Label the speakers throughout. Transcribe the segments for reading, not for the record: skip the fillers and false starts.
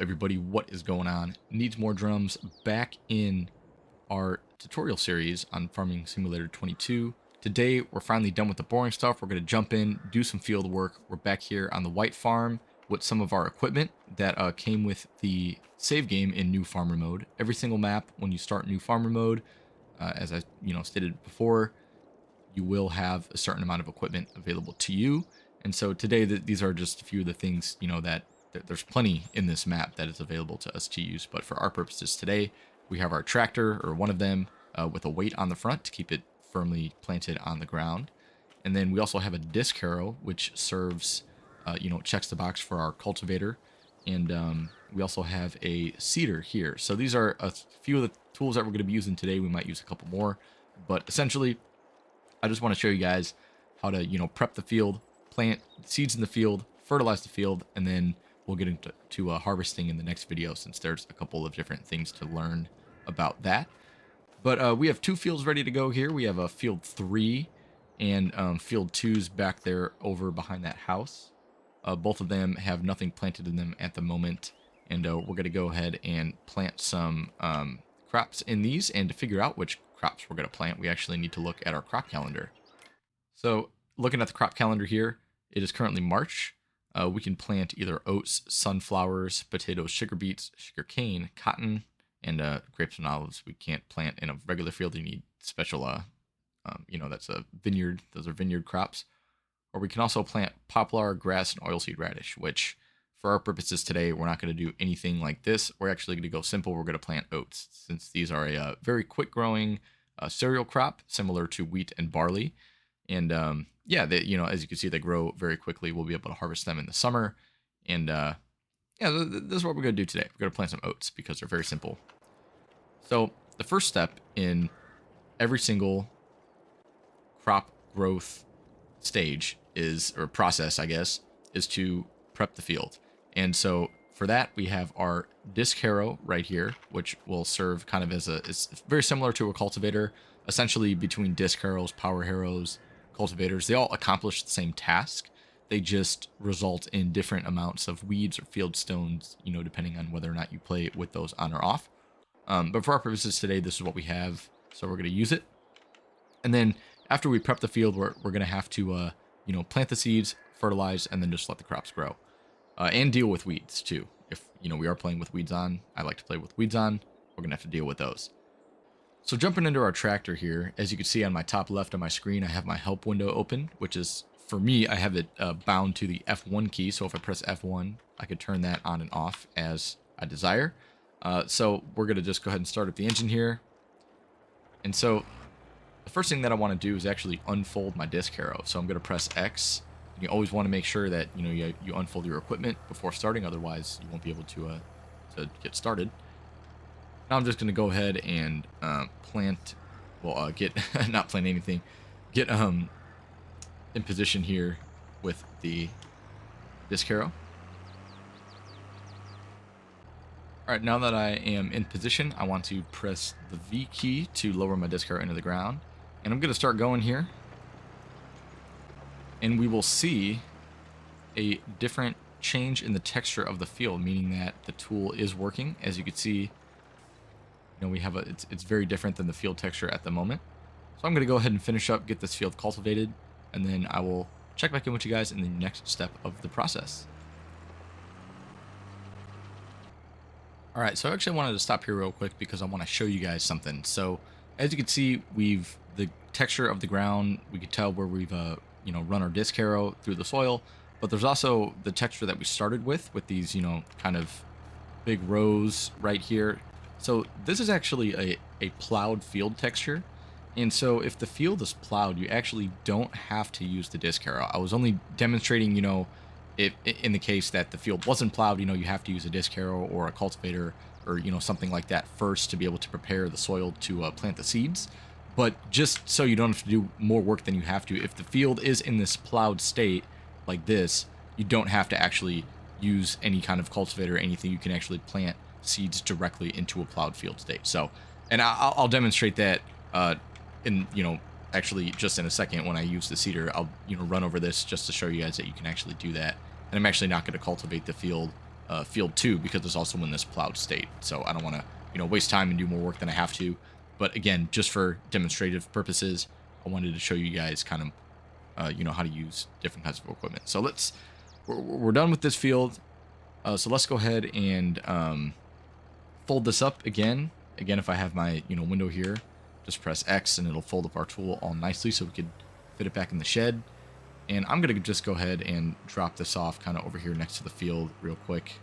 Speaker 1: everybody, what is going on? Needs more drums back in our tutorial series on Farming Simulator 22. Today we're finally done with the boring stuff. We're going to jump in, do some field work. We're back here on the white farm with some of our equipment that came with the save game in new farmer mode. Every single map when you start new farmer mode, as I stated before, you will have a certain amount of equipment available to you. And so today these are just a few of the things that there's plenty in this map that is available to us to use. But for our purposes today, we have our tractor, or one of them, with a weight on the front to keep it firmly planted on the ground. And then we also have a disc harrow, which serves, checks the box for our cultivator. And we also have a seeder here. So these are a few of the tools that we're going to be using today. We might use a couple more, but essentially, I just want to show you guys how to, prep the field, plant seeds in the field, fertilize the field, and then we'll get into harvesting in the next video, since there's a couple of different things to learn about that. But we have two fields ready to go here. We have a field 3 and field 2's back there over behind that house. Both of them have nothing planted in them at the moment, and we're going to go ahead and plant some crops in these. And to figure out which crops we're going to plant, we actually need to look at our crop calendar. So looking at the crop calendar here, it is currently March. We can plant either oats, sunflowers, potatoes, sugar beets, sugar cane, cotton, and grapes and olives. We can't plant in a regular field. You need special, that's a vineyard. Those are vineyard crops. Or we can also plant poplar, grass, and oilseed radish, which for our purposes today, we're not going to do anything like this. We're actually going to go simple. We're going to plant oats, since these are a very quick growing cereal crop, similar to wheat and barley. And as you can see, they grow very quickly. We'll be able to harvest them in the summer. And this is what we're going to do today. We're going to plant some oats because they're very simple. So the first step in every single crop growth stage or process, I guess, is to prep the field. And so for that, we have our disc harrow right here, which will serve kind of as it's very similar to a cultivator. Essentially, between disc harrows, power harrows, cultivators, they all accomplish the same task. They just result in different amounts of weeds or field stones, depending on whether or not you play with those on or off. But for our purposes today, this is what we have, so we're going to use it. And then after we prep the field, we're going to have to, plant the seeds, fertilize, and then just let the crops grow. And deal with weeds too. If, we are playing with weeds on, I like to play with weeds on, we're going to have to deal with those. So jumping into our tractor here, as you can see on my top left of my screen, I have my help window open, which is, for me, I have it bound to the F1 key. So if I press F1, I could turn that on and off as I desire. So we're going to just go ahead and start up the engine here. And so the first thing that I want to do is actually unfold my disc harrow. So I'm going to press X. You always want to make sure that, you unfold your equipment before starting. Otherwise, you won't be able to get started. Now I'm just going to go ahead and not plant anything, get in position here with the disc harrow. All right, now that I am in position, I want to press the V key to lower my disc harrow into the ground. And I'm going to start going here. And we will see a different change in the texture of the field, meaning that the tool is working. As you can see, we have it's very different than the field texture at the moment. So I'm going to go ahead and finish up, get this field cultivated, and then I will check back in with you guys in the next step of the process. All right, so I actually wanted to stop here real quick because I want to show you guys something. So as you can see, the texture of the ground, we can tell where we've run our disc harrow through the soil, but there's also the texture that we started with these, kind of big rows right here. So this is actually a plowed field texture. And so if the field is plowed, you actually don't have to use the disc harrow. I was only demonstrating, if in the case that the field wasn't plowed, you have to use a disc harrow or a cultivator or, something like that first to be able to prepare the soil to plant the seeds. But just so you don't have to do more work than you have to, if the field is in this plowed state like this, you don't have to actually use any kind of cultivator or anything. You can actually plant seeds directly into a plowed field state. So, and I'll demonstrate that actually just in a second when I use the seeder. I'll run over this just to show you guys that you can actually do that. And I'm actually not going to cultivate the field field 2 because it's also in this plowed state. So I don't want to, waste time and do more work than I have to. But again, just for demonstrative purposes, I wanted to show you guys kind of, how to use different kinds of equipment. So we're done with this field. So let's go ahead and fold this up again. Again, if I have my, window here, just press X and it'll fold up our tool all nicely so we could fit it back in the shed. And I'm going to just go ahead and drop this off kind of over here next to the field real quick.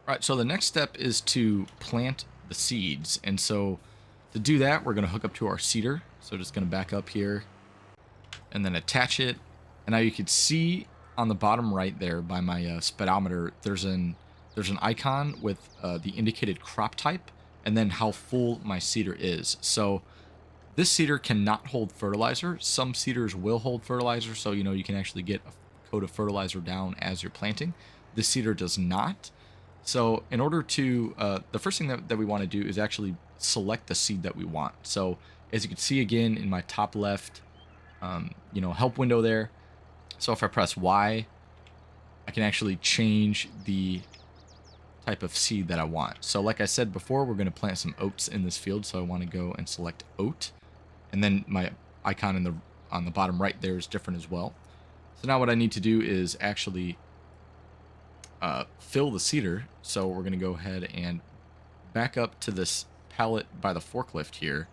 Speaker 1: All right, so the next step is to plant the seeds. And so to do that, we're going to hook up to our seeder. So just going to back up here and then attach it. And now you can see on the bottom right there by my speedometer, there's an icon with the indicated crop type and then how full my seeder is. So this seeder cannot hold fertilizer. Some seeders will hold fertilizer, so you can actually get a coat of fertilizer down as you're planting. This seeder does not. So in order to, the first thing that we want to do is actually select the seed that we want. So as you can see again in my top left, help window there. So if I press Y, I can actually change the type of seed that I want. So like I said before, we're going to plant some oats in this field. So I want to go and select oat. And then my icon on the bottom right there is different as well. So now what I need to do is actually fill the seeder. So we're going to go ahead and back up to this pallet by the forklift here.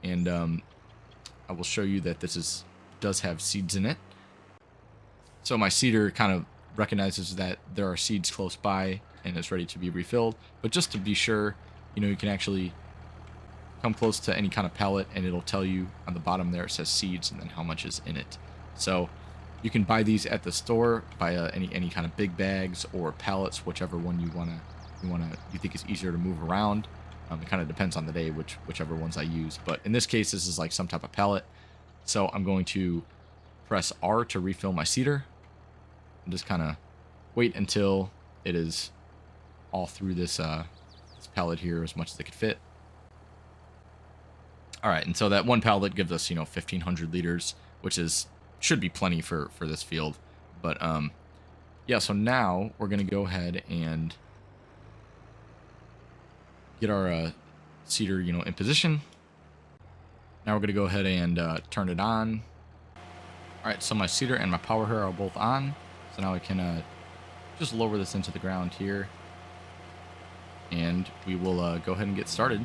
Speaker 1: And I will show you that this does have seeds in it. So my seeder kind of recognizes that there are seeds close by and it's ready to be refilled. But just to be sure, you can actually come close to any kind of pallet and it'll tell you on the bottom there, it says seeds and then how much is in it. So you can buy these at the store, buy any kind of big bags or pallets, whichever one you think is easier to move around. It kind of depends on the day, whichever ones I use. But in this case, this is like some type of pallet. So I'm going to press R to refill my seeder and just kind of wait until it is all through this pallet here as much as it could fit. All right, and so that one pallet gives us, 1,500 liters, which should be plenty for this field. But yeah, so now we're gonna go ahead and get our seeder, in position. Now we're gonna go ahead and turn it on. All right, so my seeder and my power here are both on. So now I can just lower this into the ground here, and we will go ahead and get started.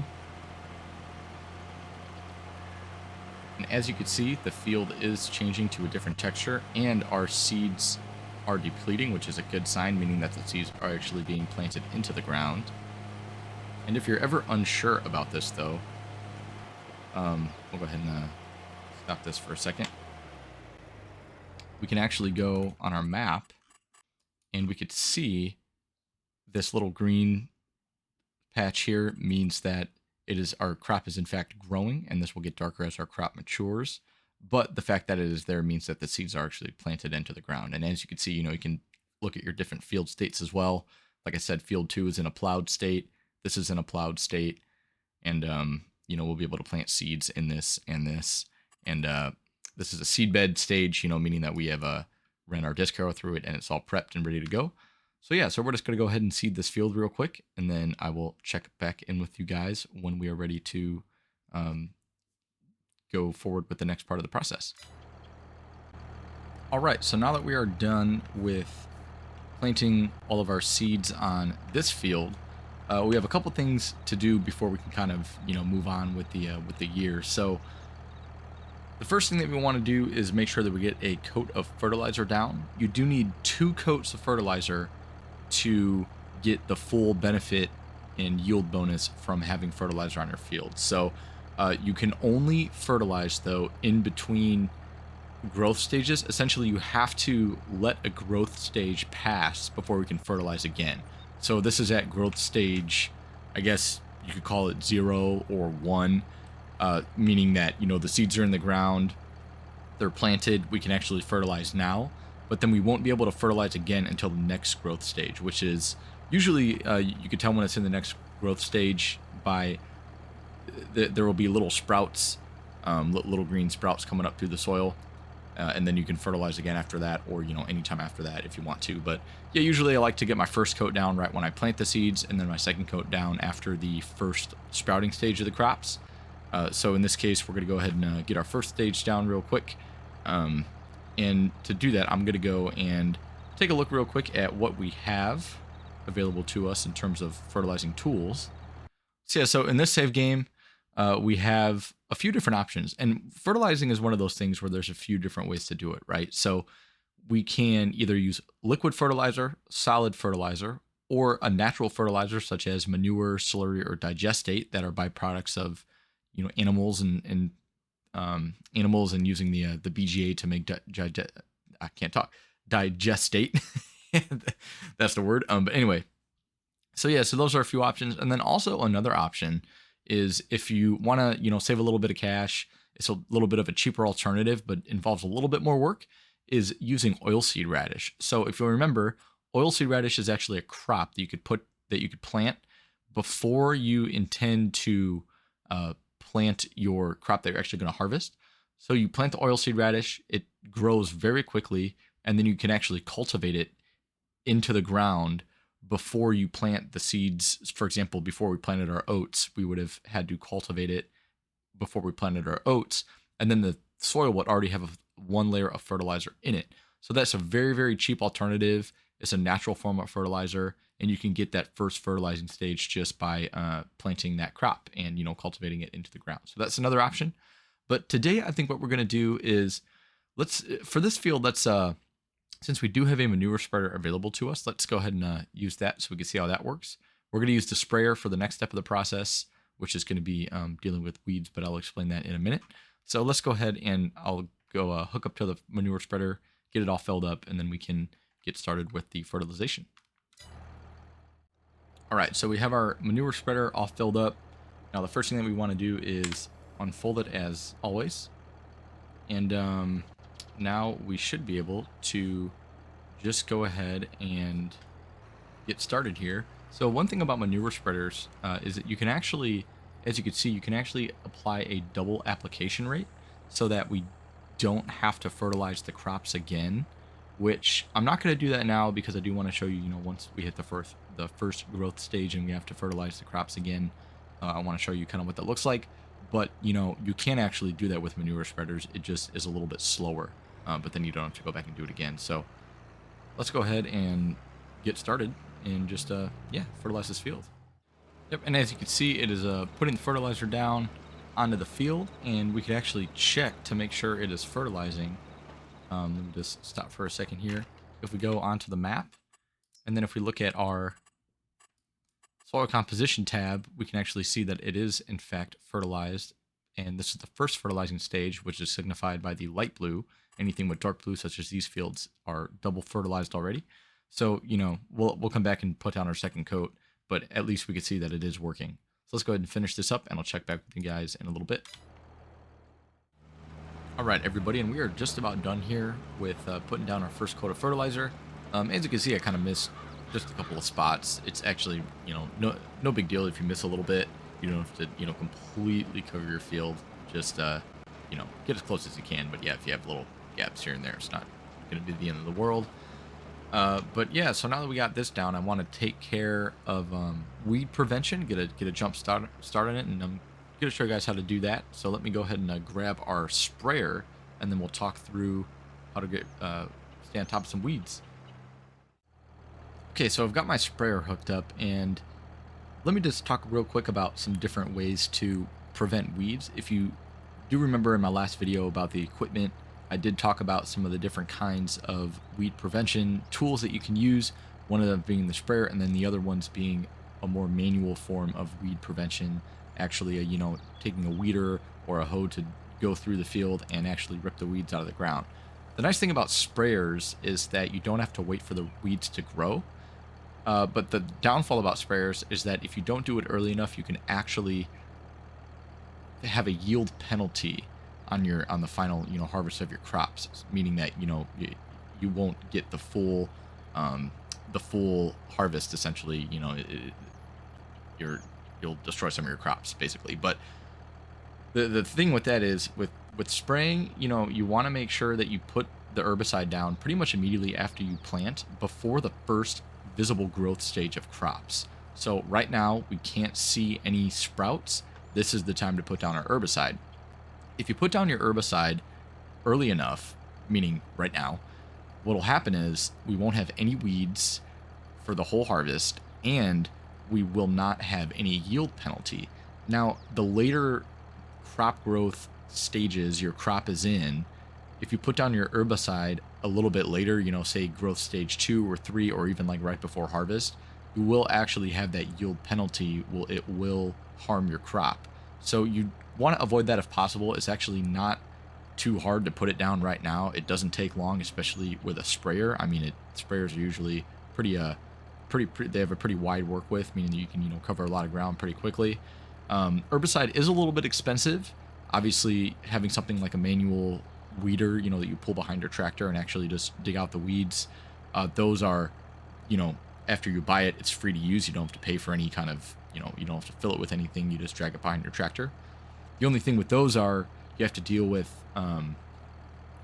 Speaker 1: And as you can see, the field is changing to a different texture and our seeds are depleting, which is a good sign, meaning that the seeds are actually being planted into the ground. And if you're ever unsure about this though, we'll go ahead and stop this for a second. We can actually go on our map and we could see this little green patch here means that our crop is in fact growing, and this will get darker as our crop matures. But the fact that it is there means that the seeds are actually planted into the ground. And as you can see, you can look at your different field states as well. Like I said, field 2 is in a plowed state. This is in a plowed state. And, we'll be able to plant seeds in this and this. And this is a seed bed stage, meaning that we have ran our disc harrow through it and it's all prepped and ready to go. So yeah, so we're just going to go ahead and seed this field real quick, and then I will check back in with you guys when we are ready to go forward with the next part of the process. All right, so now that we are done with planting all of our seeds on this field, we have a couple things to do before we can kind of move on with the year. So the first thing that we want to do is make sure that we get a coat of fertilizer down. You do need 2 coats of fertilizer to get the full benefit and yield bonus from having fertilizer on your field. So you can only fertilize though in between growth stages. Essentially, you have to let a growth stage pass before we can fertilize again. So this is at growth stage, I guess you could call it 0 or 1, meaning that the seeds are in the ground, they're planted, we can actually fertilize now. But then we won't be able to fertilize again until the next growth stage, which is usually, you can tell when it's in the next growth stage by, there will be little sprouts, little green sprouts coming up through the soil. and then you can fertilize again after that, or anytime after that if you want to. But yeah, usually I like to get my first coat down right when I plant the seeds, and then my second coat down after the first sprouting stage of the crops. So in this case, we're going to go ahead and get our first stage down real quick. And to do that, I'm going to go and take a look real quick at what we have available to us in terms of fertilizing tools. So yeah, so in this save game, we have a few different options, and fertilizing is one of those things where there's a few different ways to do it, right? So we can either use liquid fertilizer, solid fertilizer, or a natural fertilizer such as manure, slurry, or digestate that are byproducts of animals and animals, and using the BGA to make I can't talk digestate. That's the word. But anyway, so yeah, so those are a few options, and then also another option is if you want to save a little bit of cash. It's a little bit of a cheaper alternative, but involves a little bit more work. Is using oilseed radish. So if you'll remember, oilseed radish is actually a crop that you could plant before you intend to plant your crop that you're actually going to harvest. So you plant the oilseed radish, it grows very quickly, and then you can actually cultivate it into the ground before you plant the seeds. For example, before we planted our oats, we would have had to cultivate it before we planted our oats, and then the soil would already have one layer of fertilizer in it. So that's a very, very cheap alternative. It's a natural form of fertilizer, and you can get that first fertilizing stage just by planting that crop and cultivating it into the ground. So that's another option. But today, I think what we're going to do is for this field, since we do have a manure spreader available to us, let's go ahead and use that so we can see how that works. We're going to use the sprayer for the next step of the process, which is going to be dealing with weeds, but I'll explain that in a minute. So let's go ahead and I'll go hook up to the manure spreader, get it all filled up, and then we can get started with the fertilization. All right, so we have our manure spreader all filled up. Now the first thing that we want to do is unfold it as always. And now we should be able to just go ahead and get started here. So one thing about manure spreaders is that you can actually, as you can see, you can actually apply a double application rate so that we don't have to fertilize the crops again, which I'm not going to do that now because I do want to show you, once we hit the first growth stage and we have to fertilize the crops again, I want to show you kind of what that looks like. But, you can actually do that with manure spreaders. It just is a little bit slower, but then you don't have to go back and do it again. So let's go ahead and get started and just, fertilize this field. Yep, and as you can see, it is putting the fertilizer down onto the field, and we could actually check to make sure it is fertilizing. Let me just stop for a second here. If we go onto the map, and then if we look at our soil composition tab, we can actually see that it is in fact fertilized, and this is the first fertilizing stage, which is signified by the light blue. Anything with dark blue, such as these fields, are double fertilized already. So we'll come back and put down our second coat, but at least we can see that it is working. So let's go ahead and finish this up, and I'll check back with you guys in a little bit. All right, everybody, and we are just about done here with putting down our first coat of fertilizer. As you can see, I kind of missed just a couple of spots. It's actually, no big deal if you miss a little bit. You don't have to, completely cover your field. Just, get as close as you can. But yeah, if you have little gaps here and there, it's not going to be the end of the world. But yeah, so now that we got this down, I want to take care of weed prevention, get a jump start on it, and I'm going to show you guys how to do that. So let me go ahead and grab our sprayer, and then we'll talk through how to stay on top of some weeds. Okay, so I've got my sprayer hooked up, and let me just talk real quick about some different ways to prevent weeds. If you do remember in my last video about the equipment, I did talk about some of the different kinds of weed prevention tools that you can use, one of them being the sprayer, and then the other ones being a more manual form of weed prevention, actually, taking a weeder or a hoe to go through the field and actually rip the weeds out of the ground. The nice thing about sprayers is that you don't have to wait for the weeds to grow. But the downfall about sprayers is that if you don't do it early enough, you can actually have a yield penalty on the final harvest of your crops, meaning that you won't get the full harvest. Essentially, you'll destroy some of your crops basically. But the thing with that is with with spraying, you want to make sure that you put the herbicide down pretty much immediately after you plant, before the first visible growth stage of crops. So right now we can't see any sprouts. This is the time to put down our herbicide. If you put down your herbicide early enough, meaning right now, what will happen is we won't have any weeds for the whole harvest, and we will not have any yield penalty. Now, the later crop growth stages your crop is in, if you put down your herbicide a little bit later, say growth stage 2 or 3, or even like right before harvest, you will actually have that yield penalty. It will harm your crop. So you want to avoid that if possible. It's actually not too hard to put it down right now. It doesn't take long, especially with a sprayer. I mean, sprayers are usually pretty they have a pretty wide work width, meaning that you can cover a lot of ground pretty quickly. Herbicide is a little bit expensive. Obviously, having something like a manual weeder, that you pull behind your tractor and actually just dig out the weeds, those are, after you buy it, it's free to use. You don't have to pay for any kind of, you don't have to fill it with anything. You just drag it behind your tractor. The only thing with those are you have to deal with,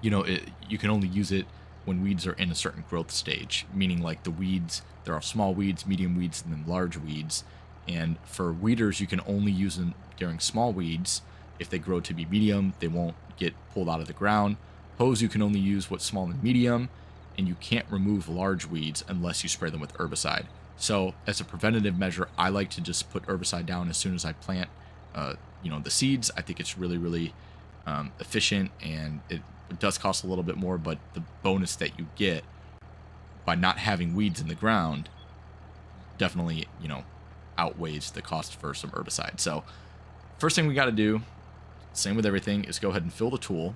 Speaker 1: you can only use it when weeds are in a certain growth stage, meaning like the weeds, there are small weeds, medium weeds, and then large weeds. And for weeders, you can only use them during small weeds. If they grow to be medium, they won't get pulled out of the ground. Hoes, you can only use what's small and medium, and you can't remove large weeds unless you spray them with herbicide. So as a preventative measure, I like to just put herbicide down as soon as I plant, the seeds. I think it's really, really efficient, and it does cost a little bit more, but the bonus that you get by not having weeds in the ground definitely, outweighs the cost for some herbicide. So first thing we got to do, same with everything, is go ahead and fill the tool,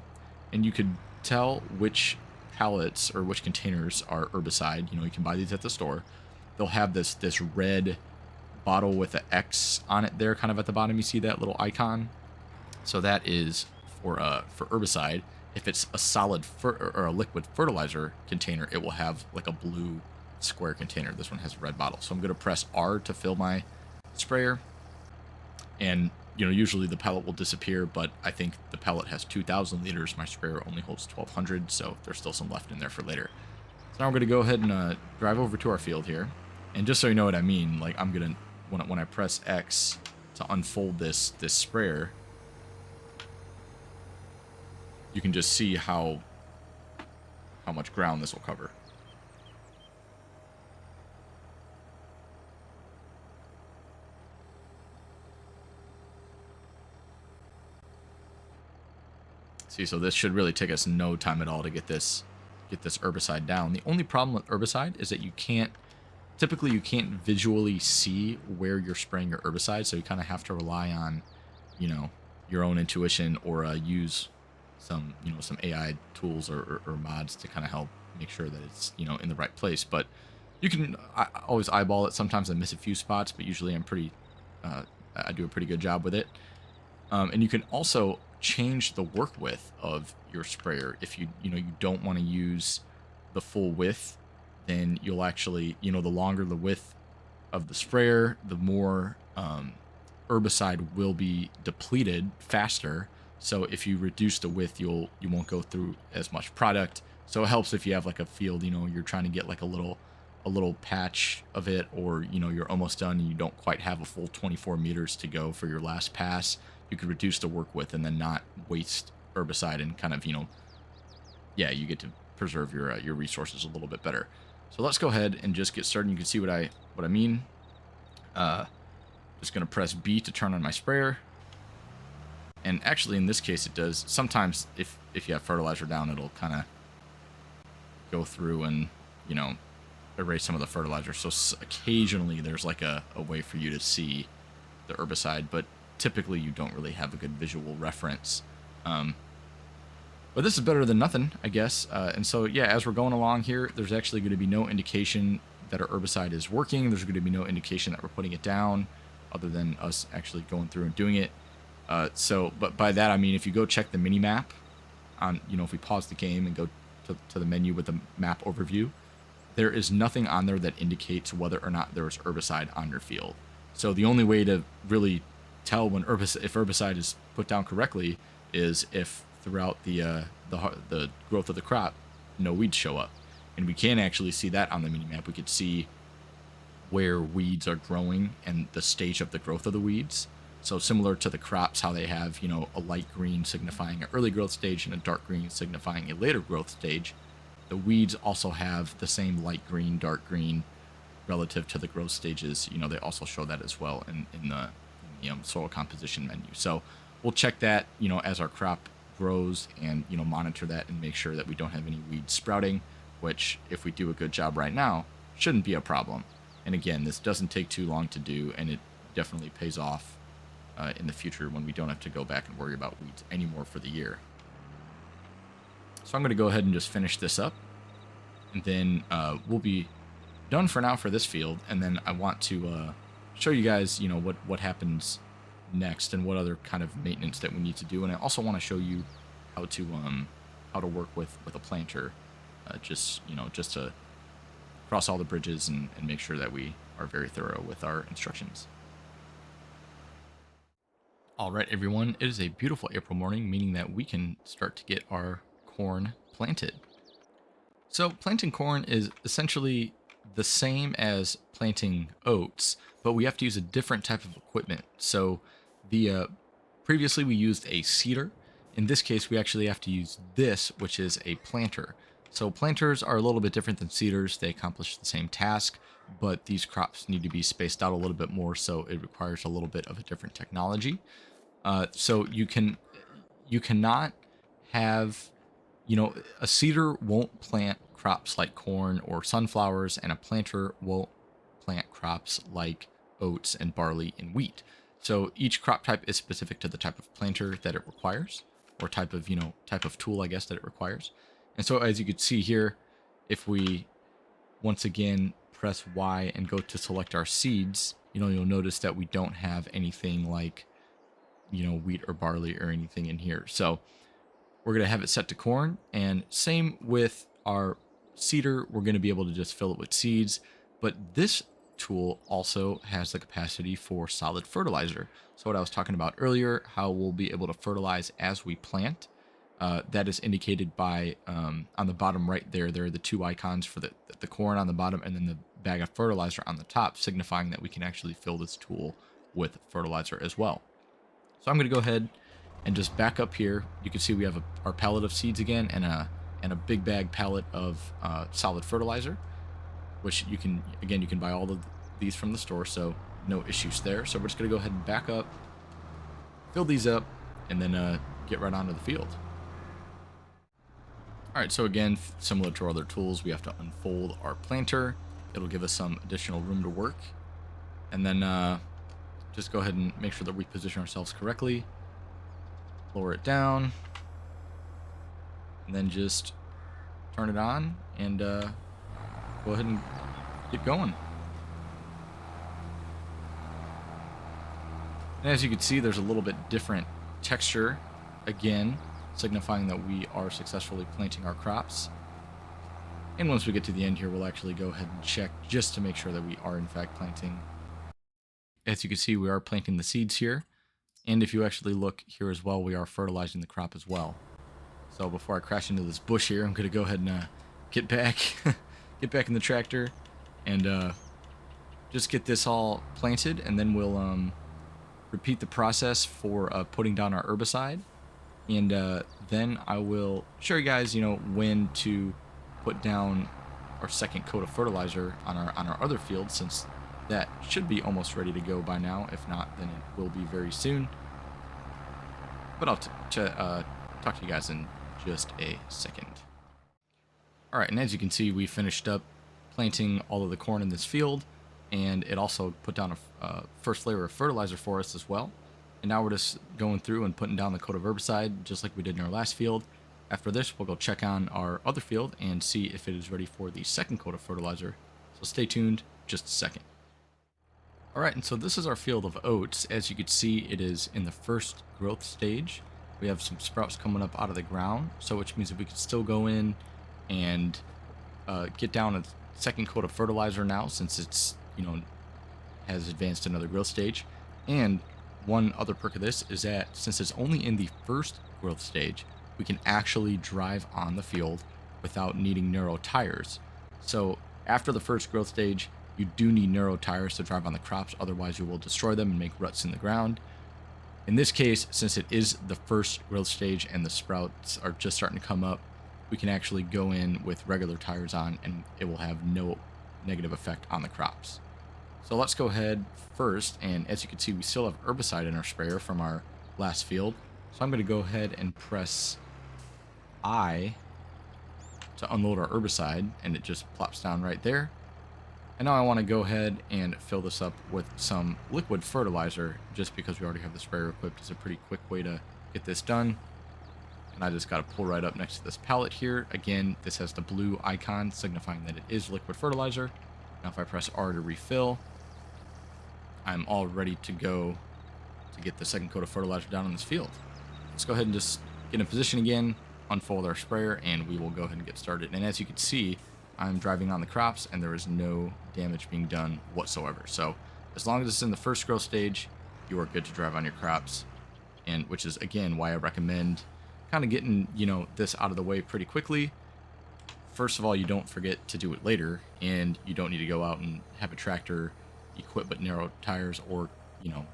Speaker 1: and you could tell which pallets or which containers are herbicide. You can buy these at the store. They'll have this red bottle with an X on it there, kind of at the bottom. You see that little icon? So that is for herbicide. If it's a solid or a liquid fertilizer container, it will have like a blue square container. This one has a red bottle. So I'm going to press R to fill my sprayer, and usually the pellet will disappear, but I think the pellet has 2,000 liters. My sprayer only holds 1,200, so there's still some left in there for later. So now we're going to go ahead and drive over to our field here, and just so you know what I mean, like I'm gonna when I press X to unfold this sprayer, you can just see how much ground this will cover. See, so this should really take us no time at all to get this herbicide down. The only problem with herbicide is that you can't visually see where you're spraying your herbicide, so you kind of have to rely on, your own intuition, or use some AI tools or mods to kind of help make sure that it's, in the right place. But you can always eyeball it. Sometimes I miss a few spots, but usually I do a pretty good job with it. And you can also change the work width of your sprayer. If you don't want to use the full width, then you'll actually, the longer the width of the sprayer, the more herbicide will be depleted faster. So if you reduce the width, you won't go through as much product. So it helps if you have like a field, you're trying to get like a little patch of it, or you're almost done and you don't quite have a full 24 meters to go for your last pass. You could reduce the work width and then not waste herbicide, and kind of, you get to preserve your resources a little bit better. So let's go ahead and just get started. You can see what I mean. Just going to press B to turn on my sprayer. And actually, in this case, it does. Sometimes if you have fertilizer down, it'll kind of go through and, erase some of the fertilizer. So occasionally there's like a way for you to see the herbicide, but typically you don't really have a good visual reference. But this is better than nothing, I guess. And so, yeah, as we're going along here, there's actually going to be no indication that our herbicide is working. There's going to be no indication that we're putting it down, other than us actually going through and doing it. But by that, I mean, if you go check the mini map on, if we pause the game and go to the menu with the map overview, there is nothing on there that indicates whether or not there is herbicide on your field. So the only way to really tell when if herbicide is put down correctly is if throughout the growth of the crop, no weeds show up. And we can actually see that on the mini map. We could see where weeds are growing and the stage of the growth of the weeds. So similar to the crops, how they have, a light green signifying an early growth stage and a dark green signifying a later growth stage, the weeds also have the same light green, dark green relative to the growth stages. They also show that as well in the soil composition menu. So we'll check that, as our crop grows and, monitor that and make sure that we don't have any weeds sprouting, which if we do a good job right now, shouldn't be a problem. And again, this doesn't take too long to do, and it definitely pays off in the future when we don't have to go back and worry about weeds anymore for the year. So I'm going to go ahead and just finish this up, and then we'll be done for now for this field. And then I want to show you guys, what happens next and what other kind of maintenance that we need to do. And I also want to show you how to work with a planter, just to cross all the bridges and make sure that we are very thorough with our instructions. All right, everyone, it is a beautiful April morning, meaning that we can start to get our corn planted. So planting corn is essentially the same as planting oats, but we have to use a different type of equipment. So previously we used a seeder. In this case, we actually have to use this, which is a planter. So planters are a little bit different than seeders. They accomplish the same task, but these crops need to be spaced out a little bit more, so it requires a little bit of a different technology. So you cannot have, a seeder won't plant crops like corn or sunflowers, and a planter won't plant crops like oats and barley and wheat. So each crop type is specific to the type of planter that it requires, or type of tool, I guess, that it requires. And so as you can see here, if we once again press Y and go to select our seeds, you'll notice that we don't have anything like, wheat or barley or anything in here. So we're going to have it set to corn, and same with our seeder. We're going to be able to just fill it with seeds, but this tool also has the capacity for solid fertilizer. So what I was talking about earlier, how we'll be able to fertilize as we plant, that is indicated by on the bottom right there are the two icons for the corn on the bottom and then the bag of fertilizer on the top, signifying that we can actually fill this tool with fertilizer as well. So I'm going to go ahead and just back up here. You can see we have our pallet of seeds again, and a big bag pallet of solid fertilizer, which you can buy all of these from the store, so no issues there. So we're just going to go ahead and back up, fill these up, and then get right onto the field. All right, so again, similar to our other tools, we have to unfold our planter. It'll give us some additional room to work. And then just go ahead and make sure that we position ourselves correctly. Lower it down. And then just turn it on and go ahead and get going. And as you can see, there's a little bit different texture, again, signifying that we are successfully planting our crops. And once we get to the end here, we'll actually go ahead and check just to make sure that we are in fact planting. As you can see, we are planting the seeds here. And if you actually look here as well, we are fertilizing the crop as well. So before I crash into this bush here, I'm going to go ahead and get back in the tractor and just get this all planted, and then we'll repeat the process for putting down our herbicide. And then I will show you guys, when to put down our second coat of fertilizer on our other field, since that should be almost ready to go by now. If not, then it will be very soon. But I'll talk to you guys in just a second. All right, and as you can see, we finished up planting all of the corn in this field, and it also put down a first layer of fertilizer for us as well. And now we're just going through and putting down the coat of herbicide, just like we did in our last field. After this, we'll go check on our other field and see if it is ready for the second coat of fertilizer. So stay tuned just a second. All right, and so this is our field of oats. As you can see, it is in the first growth stage. We have some sprouts coming up out of the ground, so which means that we can still go in and get down a second coat of fertilizer now, since it's, has advanced another growth stage. And one other perk of this is that since it's only in the first growth stage, we can actually drive on the field without needing narrow tires. So after the first growth stage, you do need narrow tires to drive on the crops, otherwise you will destroy them and make ruts in the ground. In this case, since it is the first growth stage and the sprouts are just starting to come up, we can actually go in with regular tires on and it will have no negative effect on the crops. So let's go ahead first, and as you can see, we still have herbicide in our sprayer from our last field. So I'm going to go ahead and press I to unload our herbicide, and it just plops down right there. And now I want to go ahead and fill this up with some liquid fertilizer, just because we already have the sprayer equipped. It's a pretty quick way to get this done. And I just got to pull right up next to this pallet here. Again, this has the blue icon signifying that it is liquid fertilizer. Now if I press R to refill, I'm all ready to go to get the second coat of fertilizer down in this field. Let's go ahead and just get in position again, unfold our sprayer, and we will go ahead and get started. And as you can see, I'm driving on the crops and there is no damage being done whatsoever. So as long as it's in the first growth stage, you are good to drive on your crops. And which is again why I recommend kind of getting, this out of the way pretty quickly. First of all, you don't forget to do it later, and you don't need to go out and have a tractor equipped with narrow tires, or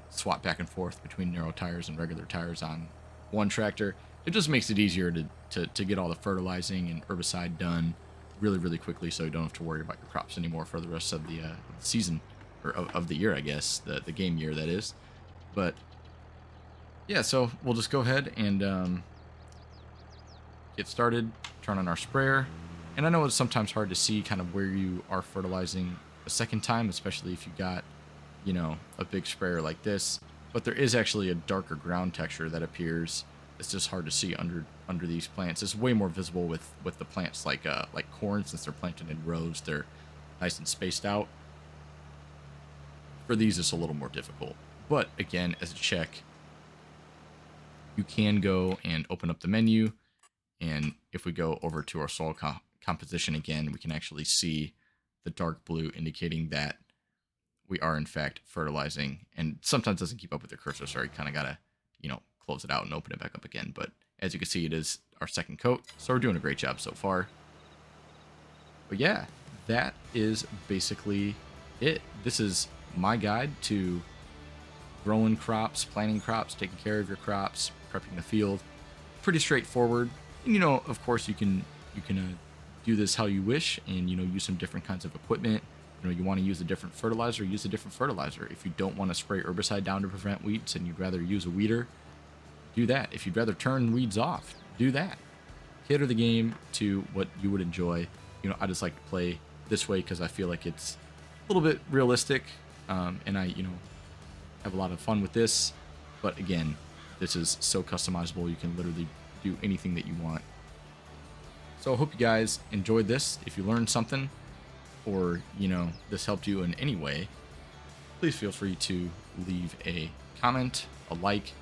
Speaker 1: swap back and forth between narrow tires and regular tires on one tractor. It just makes it easier to get all the fertilizing and herbicide done really quickly, so you don't have to worry about your crops anymore for the rest of the season, or of the year, I guess, the game year, that is. But yeah, so we'll just go ahead and get started, turn on our sprayer. And I know it's sometimes hard to see kind of where you are fertilizing a second time, especially if you got, a big sprayer like this. But there is actually a darker ground texture that appears. It's just hard to see under these plants. It's way more visible with the plants like corn, since they're planted in rows. They're nice and spaced out. For these, it's a little more difficult. But again, as a check, you can go and open up the menu. And if we go over to our soil composition again, we can actually see the dark blue indicating that we are in fact fertilizing. And sometimes it doesn't keep up with your cursor, so you kind of gotta, close it out and open it back up again. But as you can see, it is our second coat, so we're doing a great job so far. But yeah, that is basically it. This is my guide to growing crops, planting crops, taking care of your crops, prepping the field. Pretty straightforward. And, of course, you can do this how you wish, and use some different kinds of equipment. You want to use a different fertilizer, use a different fertilizer. If you don't want to spray herbicide down to prevent weeds and you'd rather use a weeder, do that. If you'd rather turn weeds off, do that. Cater the game to what you would enjoy. I just like to play this way because I feel like it's a little bit realistic, and I have a lot of fun with this. But again, this is so customizable. You can literally do anything that you want. So I hope you guys enjoyed this. If you learned something, or this helped you in any way, please feel free to leave a comment, a like,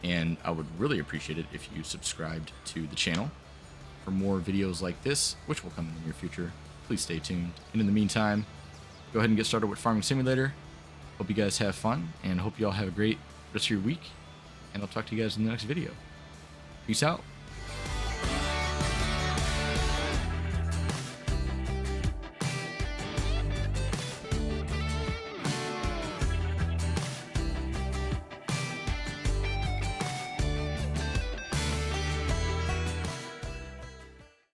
Speaker 1: and I would really appreciate it if you subscribed to the channel for more videos like this, which will come in the near future. Please stay tuned. And in the meantime, go ahead and get started with Farming Simulator. Hope you guys have fun, and hope you all have a great rest of your week, and I'll talk to you guys in the next video. Peace out.